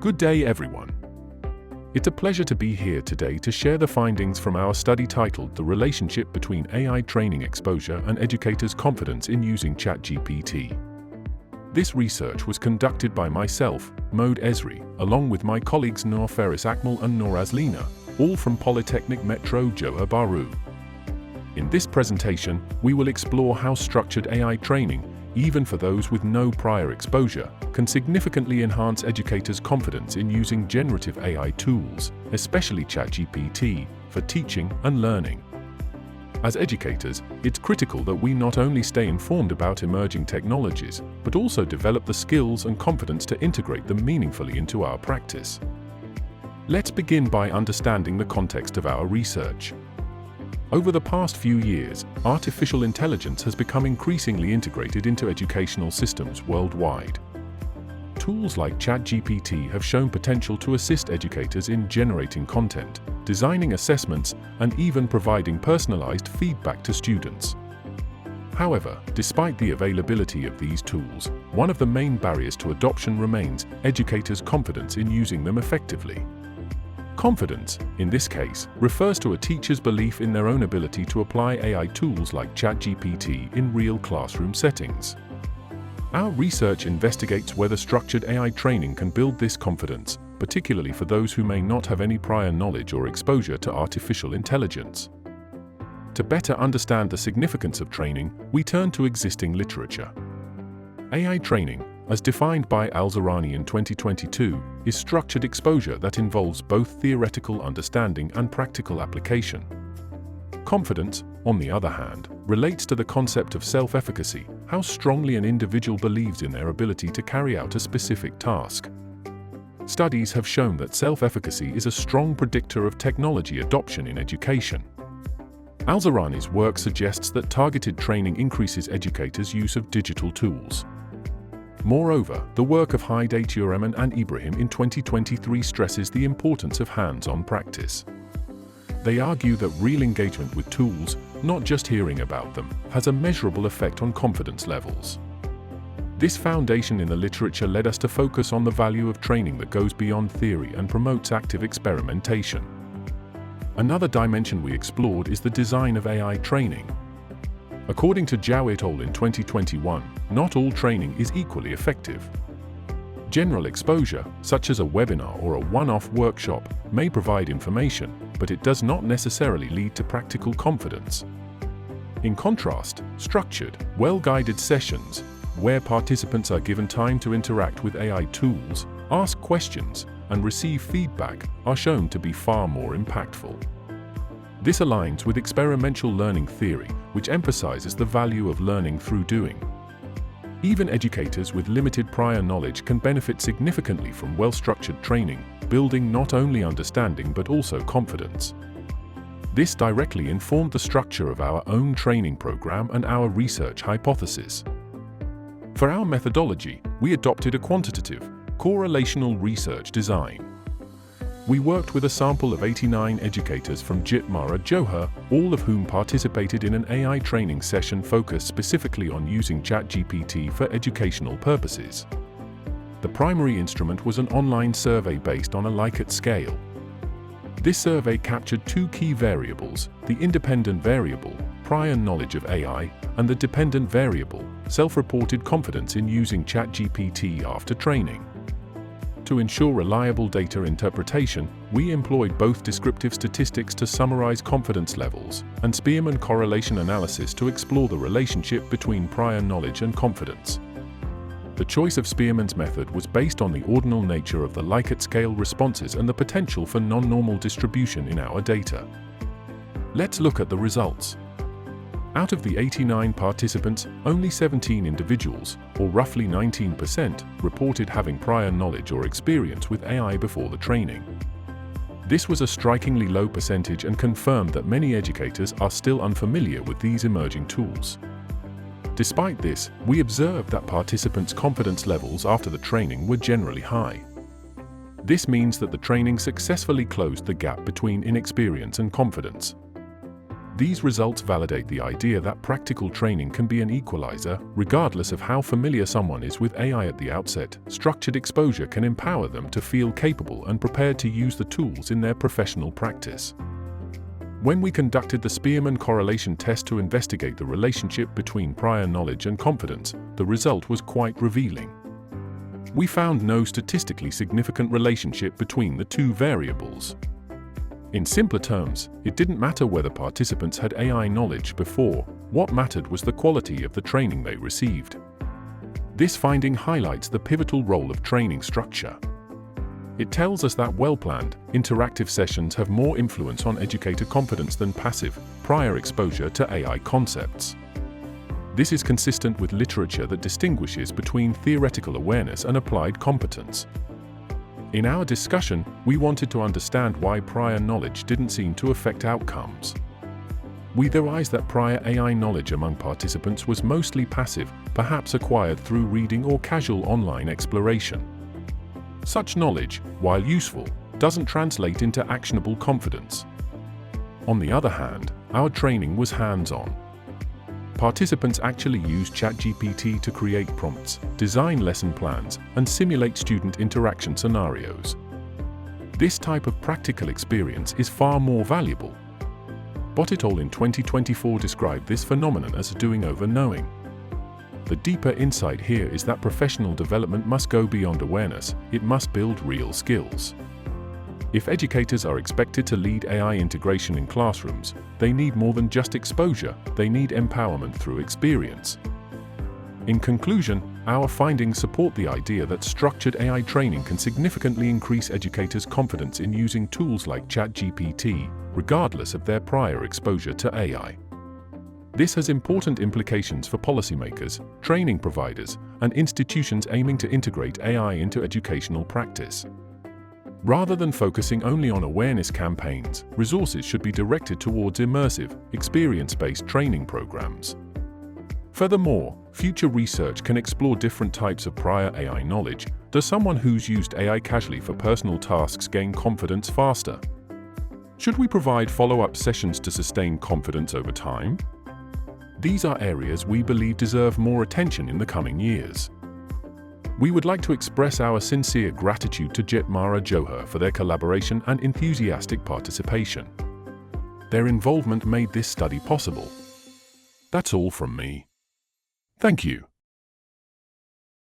Good day, everyone. It's a pleasure to be here today to share the findings from our study titled The Relationship Between AI Training Exposure and Educators' Confidence in Using ChatGPT. This research was conducted by myself, Mohd Ezry, along with my colleagues Noor Ferris Akmal and Noor Aslina, all from Polytechnic Metro Johor Bahru. In this presentation, we will explore how structured AI training, even for those with no prior exposure, can significantly enhance educators' confidence in using generative AI tools, especially ChatGPT, for teaching and learning. As educators, it's critical that we not only stay informed about emerging technologies, but also develop the skills and confidence to integrate them meaningfully into our practice. Let's begin by understanding the context of our research. Over the past few years, artificial intelligence has become increasingly integrated into educational systems worldwide. Tools like ChatGPT have shown potential to assist educators in generating content, designing assessments, and even providing personalized feedback to students. However, despite the availability of these tools, one of the main barriers to adoption remains educators' confidence in using them effectively. Confidence, in this case, refers to a teacher's belief in their own ability to apply AI tools like ChatGPT in real classroom settings. Our research investigates whether structured AI training can build this confidence, particularly for those who may not have any prior knowledge or exposure to artificial intelligence. To better understand the significance of training, we turn to existing literature. AI training, as defined by Al-Zarani in 2022, is structured exposure that involves both theoretical understanding and practical application. Confidence, on the other hand, relates to the concept of self-efficacy, how strongly an individual believes in their ability to carry out a specific task. Studies have shown that self-efficacy is a strong predictor of technology adoption in education. Al-Zarani's work suggests that targeted training increases educators' use of digital tools. Moreover, the work of Haiday Tureman and Ibrahim in 2023 stresses the importance of hands-on practice. They argue that real engagement with tools, not just hearing about them, has a measurable effect on confidence levels. This foundation in the literature led us to focus on the value of training that goes beyond theory and promotes active experimentation. Another dimension we explored is the design of AI training. According to Zhao et al. In 2021, not all training is equally effective. General exposure, such as a webinar or a one-off workshop, may provide information, but it does not necessarily lead to practical confidence. In contrast, structured, well-guided sessions, where participants are given time to interact with AI tools, ask questions, and receive feedback, are shown to be far more impactful. This aligns with experiential learning theory, which emphasizes the value of learning through doing. Even educators with limited prior knowledge can benefit significantly from well-structured training, building not only understanding but also confidence. This directly informed the structure of our own training program and our research hypothesis. For our methodology, we adopted a quantitative, correlational research design. We worked with a sample of 89 educators from Jitmara Johor, all of whom participated in an AI training session focused specifically on using ChatGPT for educational purposes. The primary instrument was an online survey based on a Likert scale. This survey captured two key variables: the independent variable, prior knowledge of AI, and the dependent variable, self-reported confidence in using ChatGPT after training. To ensure reliable data interpretation, we employed both descriptive statistics to summarize confidence levels and Spearman correlation analysis to explore the relationship between prior knowledge and confidence. The choice of Spearman's method was based on the ordinal nature of the Likert scale responses and the potential for non-normal distribution in our data. Let's look at the results. Out of the 89 participants, only 17 individuals, or roughly 19%, reported having prior knowledge or experience with AI before the training. This was a strikingly low percentage and confirmed that many educators are still unfamiliar with these emerging tools. Despite this, we observed that participants' confidence levels after the training were generally high. This means that the training successfully closed the gap between inexperience and confidence. These results validate the idea that practical training can be an equalizer, regardless of how familiar someone is with AI at the outset. Structured exposure can empower them to feel capable and prepared to use the tools in their professional practice. When we conducted the Spearman correlation test to investigate the relationship between prior knowledge and confidence, the result was quite revealing. We found no statistically significant relationship between the two variables. In simpler terms, it didn't matter whether participants had AI knowledge before. What mattered was the quality of the training they received. This finding highlights the pivotal role of training structure. It tells us that well-planned, interactive sessions have more influence on educator confidence than passive, prior exposure to AI concepts. This is consistent with literature that distinguishes between theoretical awareness and applied competence. In our discussion, we wanted to understand why prior knowledge didn't seem to affect outcomes. We theorized that prior AI knowledge among participants was mostly passive, perhaps acquired through reading or casual online exploration. Such knowledge, while useful, doesn't translate into actionable confidence. On the other hand, our training was hands-on. Participants actually used ChatGPT to create prompts, design lesson plans, and simulate student interaction scenarios. This type of practical experience is far more valuable. Bot et al. In 2024 described this phenomenon as doing over knowing. The deeper insight here is that professional development must go beyond awareness, it must build real skills. If educators are expected to lead AI integration in classrooms, they need more than just exposure, they need empowerment through experience. In conclusion, our findings support the idea that structured AI training can significantly increase educators' confidence in using tools like ChatGPT, regardless of their prior exposure to AI. This has important implications for policymakers, training providers, and institutions aiming to integrate AI into educational practice. Rather than focusing only on awareness campaigns, resources should be directed towards immersive, experience-based training programs. Furthermore, future research can explore different types of prior AI knowledge. Does someone who's used AI casually for personal tasks gain confidence faster? Should we provide follow-up sessions to sustain confidence over time? These are areas we believe deserve more attention in the coming years. We would like to express our sincere gratitude to Jetmara Johar for their collaboration and enthusiastic participation. Their involvement made this study possible. That's all from me. Thank you.